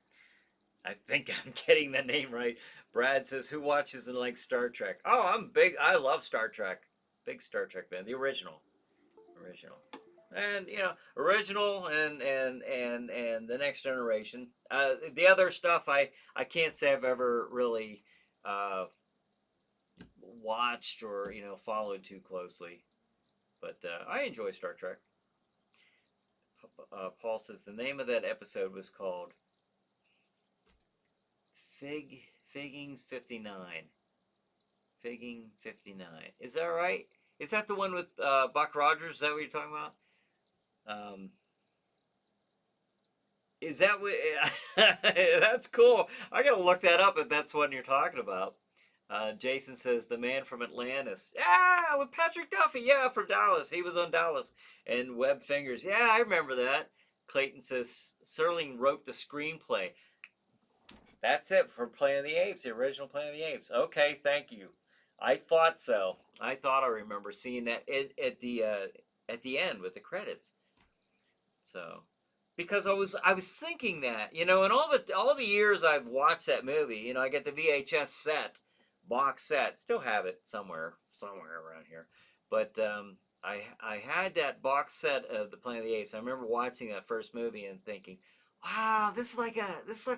I think I'm getting the name right. Brad says, who watches and likes Star Trek? Oh, I'm big. I love Star Trek. Big Star Trek fan. The original. Original. And original and the Next Generation. The other stuff I can't say I've ever really watched or followed too closely, but I enjoy Star Trek. Paul says the name of that episode was called Figgings 59. Figging 59. Is that right? Is that the one with Buck Rogers? Is that what you're talking about? Is that what? That's cool. I gotta look that up if that's what you're talking about. Jason says the man from Atlantis. Yeah, with Patrick Duffy. Yeah, from Dallas. He was on Dallas. And Web Fingers. Yeah, I remember that. Clayton says Serling wrote the screenplay. That's it for Planet of the Apes, the original Planet of the Apes. Okay, thank you. I thought so. I thought I remember seeing that at the end with the credits. So, because I was thinking that, in all the years I've watched that movie, I get the VHS box set, still have it somewhere around here, but I had that box set of the Planet of the Apes. I remember watching that first movie and thinking, wow, this is like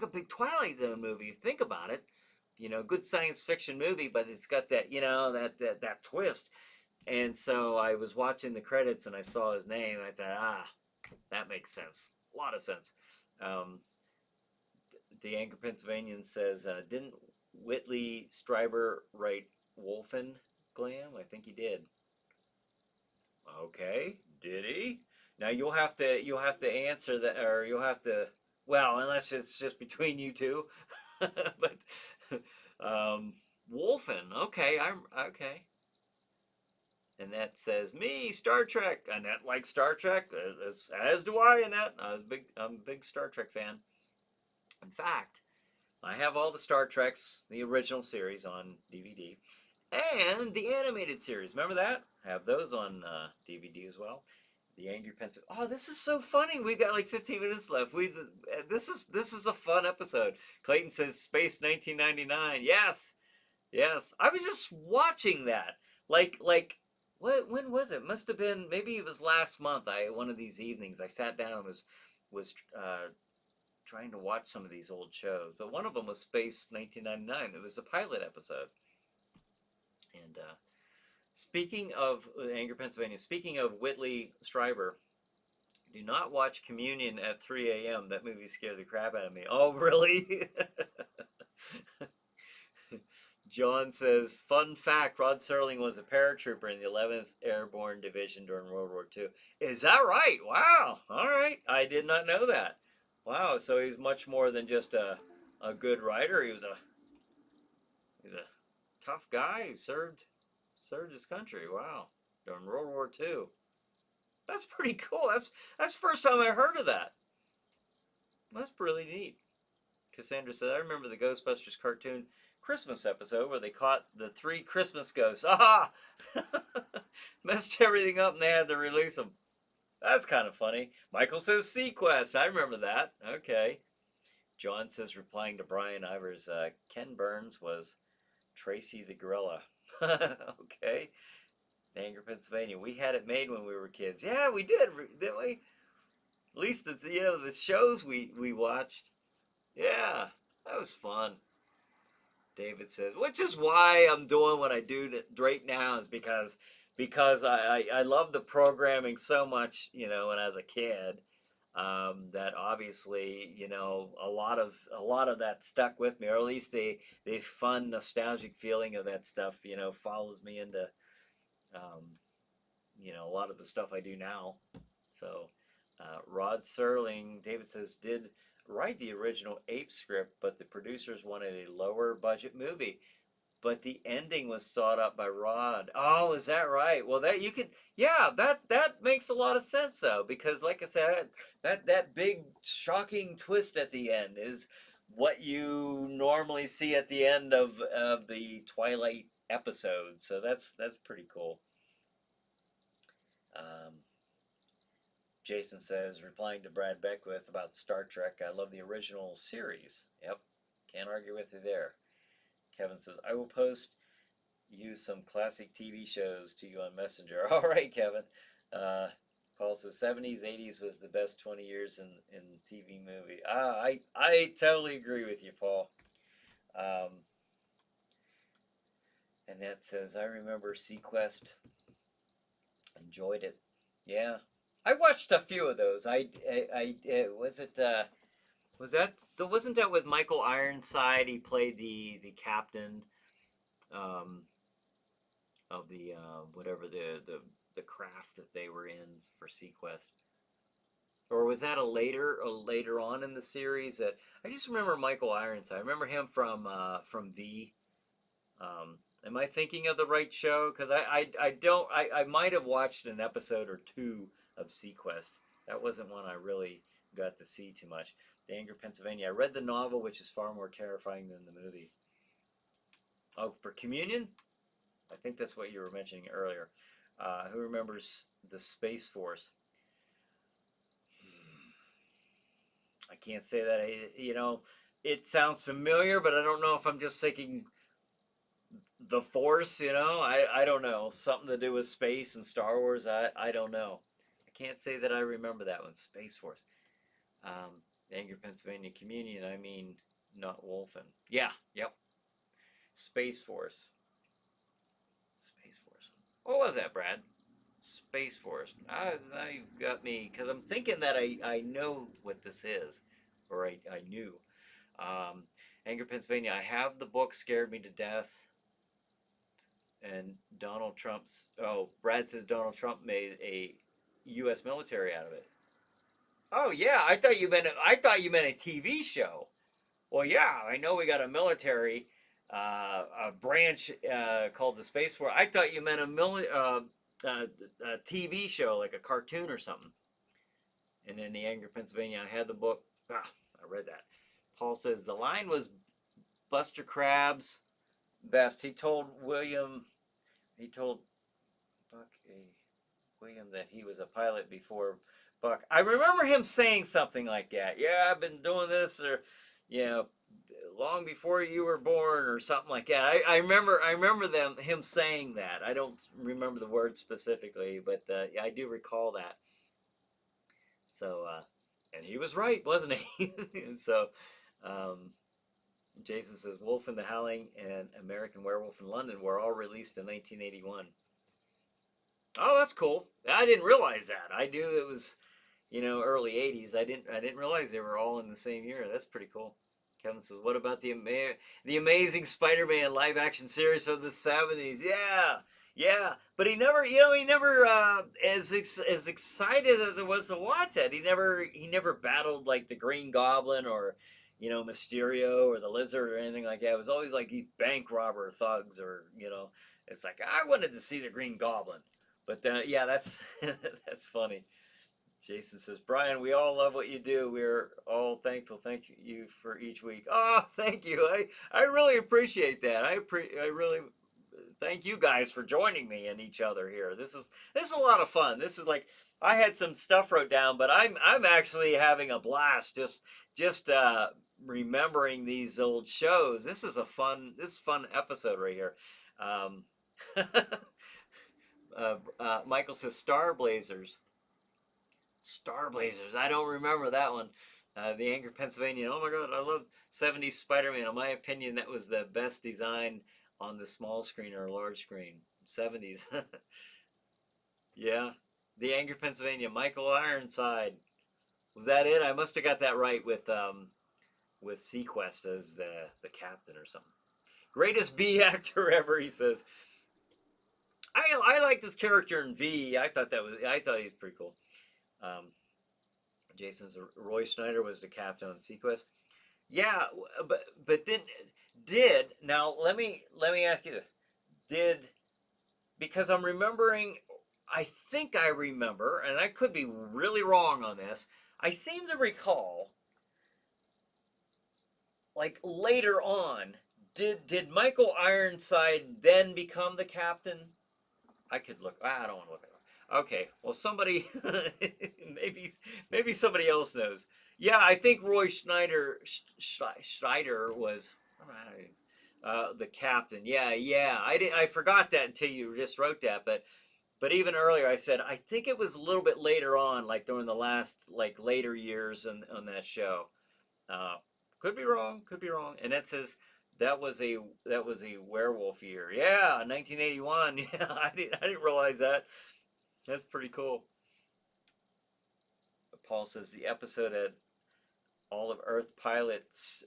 a big Twilight Zone movie. Think about it. You know, good science fiction movie, but it's got that, you know, that twist. And so I was watching the credits and I saw his name. And I thought, that makes sense. A lot of sense. Um, the Angry Pennsylvanian says, didn't Whitley Strieber write Wolfen Glam? I think he did. Okay, did he? Now you'll have to answer that, or you'll have to. Well, unless it's just between you two, but Wolfen. Okay, I'm okay. Annette says, "Me, Star Trek." Annette likes Star Trek, as do I. Annette, I'm a big Star Trek fan. In fact, I have all the Star Treks, the original series on DVD, and the animated series. Remember that? I have those on DVD as well. The Angry Pencil. Oh, this is so funny. We've got like 15 minutes left. This is a fun episode. Clayton says Space 1999. Yes, yes. I was just watching that. Like what? When was it? Must have been, maybe it was last month. I one of these evenings I sat down and was trying to watch some of these old shows, but one of them was Space 1999. It was a pilot episode. And speaking of Anger, Pennsylvania, speaking of Whitley Strieber, do not watch Communion at 3 a.m. That movie scared the crap out of me. Oh, really? John says, fun fact, Rod Serling was a paratrooper in the 11th Airborne Division during World War II. Is that right? Wow. All right. I did not know that. Wow. So he's much more than just a good writer. He's a tough guy. He served his country. Wow. During World War II. That's pretty cool. That's the first time I heard of that. That's really neat. Cassandra said, I remember the Ghostbusters cartoon Christmas episode where they caught the 3 Christmas ghosts. Ah! Messed everything up and they had to release them. That's kind of funny. Michael says Sequest. I remember that. Okay. John says, replying to Brian Ivers, Ken Burns was Tracy the Gorilla. Okay. Anger, Pennsylvania. We had it made when we were kids. Yeah, we did, didn't we? At least the shows we watched. Yeah, that was fun. David says, which is why I'm doing what I do right now, is because I love the programming so much, you know, and as a kid, that obviously, you know, a lot of that stuck with me, or at least the fun nostalgic feeling of that stuff, you know, follows me into um, you know, a lot of the stuff I do now. So Rod Serling, David says, did write the original Ape script, but the producers wanted a lower budget movie. But the ending was thought up by Rod. Oh, is that right? Well, that you could, yeah, that makes a lot of sense though, because like I said, that big shocking twist at the end is what you normally see at the end of the Twilight episode. So that's pretty cool. Um, Jason says, replying to Brad Beckwith about Star Trek, I love the original series. Yep, can't argue with you there. Kevin says, I will post you some classic TV shows to you on Messenger. All right, Kevin. Paul says, 70s, 80s was the best 20 years in TV movie. I totally agree with you, Paul. Annette says, I remember Sequest. Enjoyed it. Yeah, I watched a few of those. Was it wasn't that with Michael Ironside? He played the captain um, of the whatever the craft that they were in for Sequest. Or was that a later on in the series? That I just remember Michael Ironside. I remember him from V. Am I thinking of the right show? Because I don't I might have watched an episode or two of Sequest. That wasn't one I really got to see too much. The Anger, Pennsylvania. I read the novel, which is far more terrifying than the movie. Oh, for Communion? I think that's what you were mentioning earlier. Who remembers the Space Force? I can't say that. You know, it sounds familiar, but I don't know if I'm just thinking the Force. You know, I don't know. Something to do with space and Star Wars. I don't know. I can't say that I remember that one. Space Force. Angry Pennsylvania Communion, I mean, not Wolfen. Yeah, yep. Space Force. Space Force. What was that, Brad? Space Force. Now you got me, because I'm thinking that I know what this is, or I knew. Um, Angry Pennsylvania. I have the book, Scared Me to Death. And Donald Trump's. Oh, Brad says Donald Trump made a U.S. military out of it. Oh yeah, I thought you meant a TV show. Well, yeah, I know we got a military a branch called the Space Force. I thought you meant a TV show, like a cartoon or something. And then the Angry Pennsylvania, I had the book. I read that. Paul says the line was Buster Crabs best. He told Buck William that he was a pilot before Buck. I remember him saying something like that. Yeah, I've been doing this, or you know, long before you were born, or something like that. I remember him saying that. I don't remember the words specifically, but yeah, I do recall that. So, and he was right, wasn't he? So, um, Jason says Wolf and the Howling and American Werewolf in London were all released in 1981. Oh, that's cool. I didn't realize that. I knew it was, early '80s. I didn't realize they were all in the same year. That's pretty cool. Kevin says, "What about the Amazing Spider-Man live action series from the '70s?" Yeah, yeah. But he never as excited as it was to watch that. He never battled like the Green Goblin or Mysterio or the Lizard or anything like that. It was always like these bank robber thugs or It's like I wanted to see the Green Goblin. But yeah, that's that's funny. Jason says, Brian, we all love what you do. We're all thankful. Thank you for each week. Oh, thank you. I really appreciate that. I really thank you guys for joining me and each other here. This is a lot of fun. This is like I had some stuff wrote down, but I'm actually having a blast just remembering these old shows. This is fun episode right here. Um, Michael says Star Blazers. Star Blazers. I don't remember that one. The Angry Pennsylvania. Oh my God, I love '70s Spider-Man. In my opinion, that was the best design on the small screen or large screen. '70s. Yeah. The Angry Pennsylvania. Michael Ironside. Was that it? I must have got that right with Sequest as the captain or something. Greatest B actor ever. He says. I like this character in V. I thought he was pretty cool. Um, Jason's Roy Schneider was the captain on Sequest. Yeah, but then did now let me ask you this. Did Because I'm remembering, I think I remember, and I could be really wrong on this. I seem to recall, like later on, did Michael Ironside then become the captain? I could look. I don't want to look it up. Okay, well somebody maybe somebody else knows. Yeah, I think Roy Schneider was the captain. Yeah, yeah. I forgot that until you just wrote that, but even earlier I said I think it was a little bit later on, like during the last like later years on that show. Uh, could be wrong. Could be wrong. And that says that was a werewolf year. Yeah, 1981. Yeah, I didn't realize that. That's pretty cool. Paul says the episode had all of Earth pilots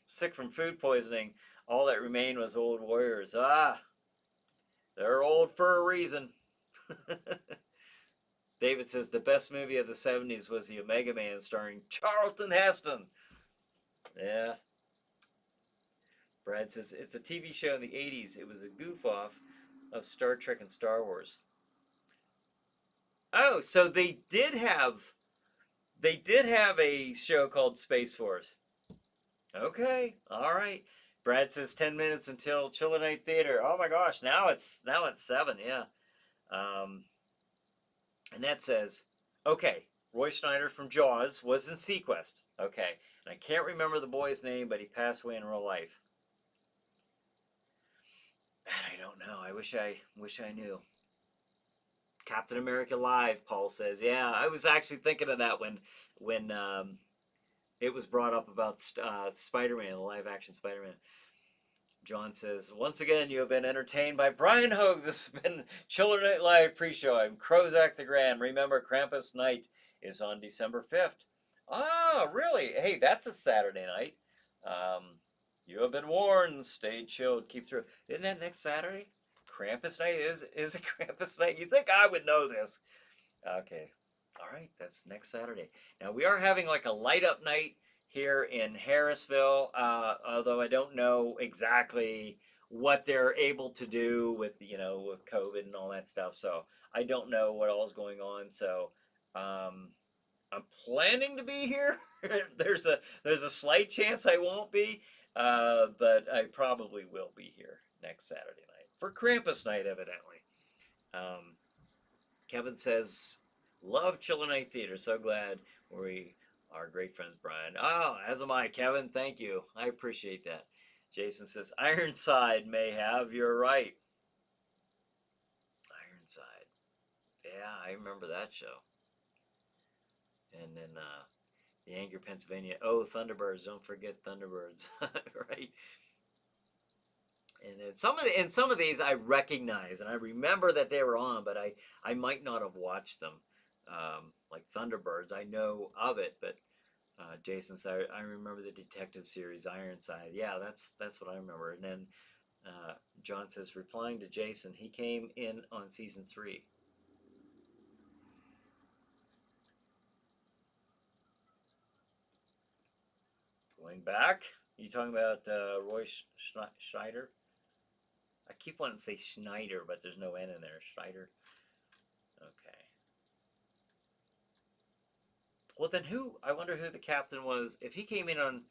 sick from food poisoning. All that remained was old warriors. Ah, they're old for a reason. David says the best movie of the '70s was the Omega Man starring Charlton Heston. Yeah. Brad says it's a TV show in the '80s. It was a goof off of Star Trek and Star Wars. Oh, so they did have a show called Space Force. Okay, all right. Brad says 10 minutes until Chiller Night Theater. Oh my gosh, now it's 7. Yeah. Um, and that says, okay, Roy Schneider from Jaws was in Sequest. Okay, and I can't remember the boy's name, but he passed away in real life. I don't know. I wish I knew. Captain America Live, Paul says. Yeah, I was actually thinking of that when it was brought up about Spider-Man, the live-action Spider-Man. John says, once again, you have been entertained by Brian Hogue. This has been Chiller Night Live pre-show. I'm Krozak the Grand. Remember, Krampus Night is on December 5th. Ah, really? Hey, that's a Saturday night. You have been warned. Stay chilled. Keep through. Isn't that next Saturday? Krampus Night is a Krampus Night. You think I would know this? Okay. All right, that's next Saturday. Now we are having like a light up night here in Harrisville, although I don't know exactly what they're able to do with with COVID and all that stuff. So I don't know what all is going on. So I'm planning to be here. there's a slight chance I won't be, but I probably will be here next Saturday night for Krampus night, evidently. Kevin says, love Chiller Night Theater. So glad we are great friends, Brian. Oh, as am I, Kevin. Thank you. I appreciate that. Jason says, Ironside may have. You're right. Ironside. Yeah, I remember that show. And then the Angry Pennsylvania. Oh, Thunderbirds. Don't forget Thunderbirds. Right? And some of these I recognize and I remember that they were on, but I might not have watched them. Like Thunderbirds, I know of it, but Jason said I remember the detective series Ironside. Yeah, that's what I remember. And then John says, replying to Jason, he came in on season 3. Going back, you talking about Roy Schneider? I keep wanting to say Schneider, but there's no N in there. Schneider. Okay. Well, then I wonder who the captain was. If he came in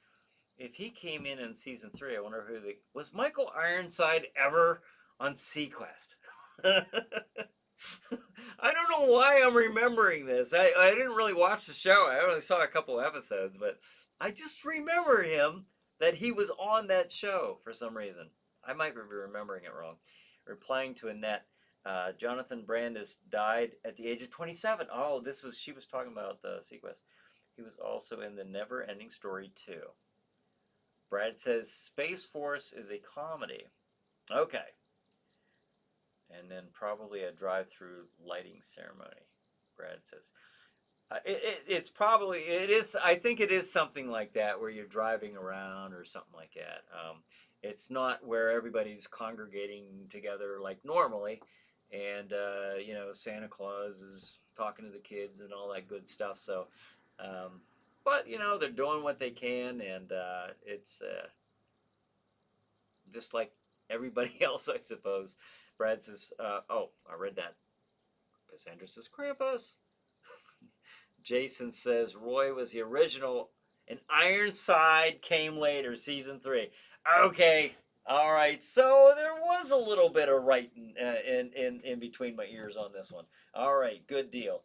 in season 3, I wonder was Michael Ironside ever on Sequest? I don't know why I'm remembering this. I didn't really watch the show. I only saw a couple episodes, but I just remember him that he was on that show for some reason. I might be remembering it wrong. Replying to Annette, Jonathan Brandis died at the age of 27. Oh, she was talking about Sequest. He was also in the Never Ending Story 2. Brad says Space Force is a comedy. Okay. And then probably a drive-through lighting ceremony, Brad says. It is, I think it is something like that where you're driving around or something like that. It's not where everybody's congregating together like normally. And, Santa Claus is talking to the kids and all that good stuff. So, but, they're doing what they can. And it's just like everybody else, I suppose. Brad says, oh, I read that. Cassandra says, Krampus. Jason says, Roy was the original, and Ironside came later, season 3. Okay, all right. So there was a little bit of writing in between my ears on this one. All right, good deal.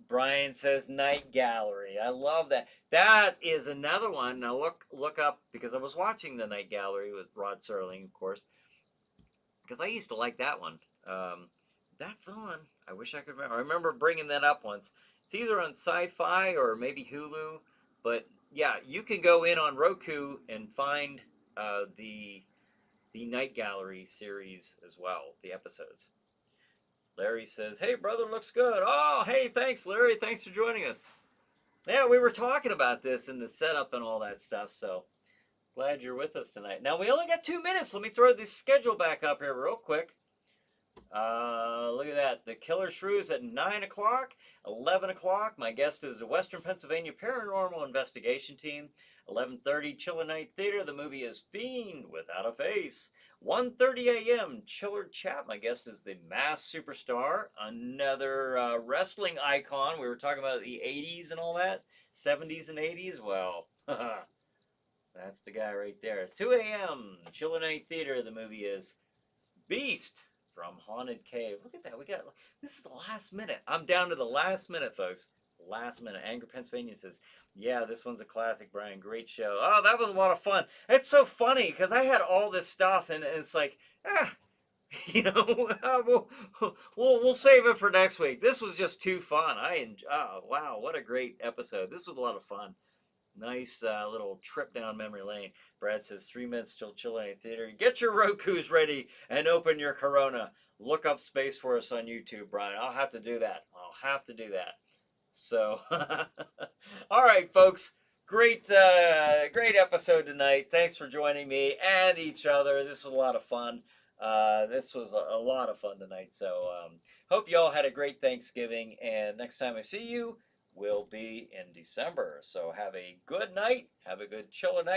Brian says Night Gallery. I love that. That is another one. Now look up, because I was watching the Night Gallery with Rod Serling, of course, because I used to like that one. That's on. I wish I could remember. I remember bringing that up once. It's either on Sci-Fi or maybe Hulu, but yeah, you can go in on Roku and find the Night Gallery series as well, the episodes. Larry says, hey, brother, looks good. Oh, hey, thanks, Larry. Thanks for joining us. Yeah, we were talking about this and the setup and all that stuff, so glad you're with us tonight. Now, we only got 2 minutes. Let me throw this schedule back up here real quick. Look at that. The Killer Shrews at 9 o'clock, 11 o'clock. My guest is the Western Pennsylvania Paranormal Investigation Team. 11:30, Chiller Night Theater. The movie is Fiend Without a Face. 1:30 a.m., Chiller Chat. My guest is the Masked Superstar, another wrestling icon. We were talking about the 80s and all that, 70s and 80s. Well, that's the guy right there. 2 a.m., Chiller Night Theater. The movie is Beast from Haunted Cave. Look at that. This is the last minute. I'm down to the last minute, folks. Last minute. Angry Pennsylvania says, yeah, this one's a classic, Brian. Great show. Oh, that was a lot of fun. It's so funny because I had all this stuff and it's like, we'll save it for next week. This was just too fun. Oh wow, what a great episode. This was a lot of fun. Nice little trip down memory lane. Brad says 3 minutes till Chile Theater. Get your Roku's ready and open your Corona. Look up Space Force on YouTube, Brian. I'll have to do that. I'll have to do that. So, all right, folks. Great episode tonight. Thanks for joining me and each other. This was a lot of fun. This was a lot of fun tonight. So, hope you all had a great Thanksgiving. And next time I see you, will be in December. So have a good night. Have a good chiller night.